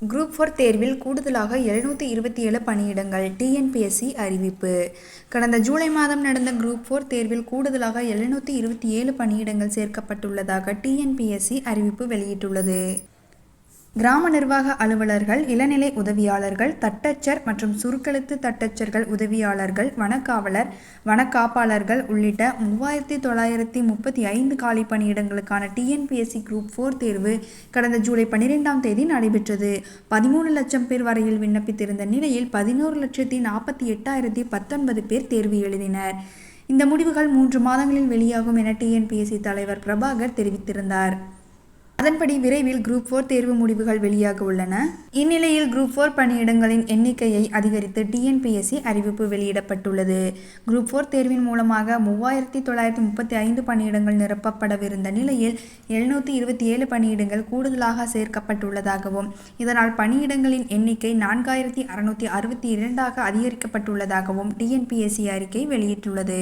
Group 4 தேர்வில் கூடுதலாக 727 பணியிடங்கள் டிஎன்பிஎஸ்சி அறிவிப்பு. கடந்த ஜூலை மாதம் நடந்த குரூப் 4 தேர்வில் கூடுதலாக 727 பணியிடங்கள் சேர்க்கப்பட்டுள்ளதாக டிஎன்பிஎஸ்சி அறிவிப்பு வெளியிட்டுள்ளது. கிராம நிர்வாக அலுவலர்கள், இளநிலை உதவியாளர்கள், தட்டச்சர் மற்றும் சுருக்கெழுத்து தட்டச்சர்கள் உதவியாளர்கள், வனக்காவலர், வனக்காப்பாளர்கள் உள்ளிட்ட 3935 காலி பணியிடங்களுக்கான டிஎன்பிஎஸ்சி குரூப் 4 தேர்வு கடந்த ஜூலை 12ஆம் தேதி நடைபெற்றது. 13 லட்சம் பேர் வரையில் விண்ணப்பித்திருந்த நிலையில் 11,48,019 பேர் தேர்வு எழுதினர். இந்த முடிவுகள் 3 மாதங்களில் வெளியாகும் என டிஎன்பிஎஸ்சி தலைவர் பிரபாகர் தெரிவித்திருந்தார். அதன்படி விரைவில் குரூப் 4 தேர்வு முடிவுகள் வெளியாக உள்ளன. இந்நிலையில் குரூப் 4 பணியிடங்களின் எண்ணிக்கையை அதிகரித்து டிஎன்பிஎஸ்சி அறிவிப்பு வெளியிடப்பட்டுள்ளது. குரூப் 4 தேர்வின் மூலமாக 3935 பணியிடங்கள் நிரப்பப்படவிருந்த நிலையில் 727 பணியிடங்கள் கூடுதலாக சேர்க்கப்பட்டுள்ளதாகவும், இதனால் பணியிடங்களின் எண்ணிக்கை 4662 அதிகரிக்கப்பட்டுள்ளதாகவும் டிஎன்பிஎஸ்சி அறிக்கை வெளியிட்டுள்ளது.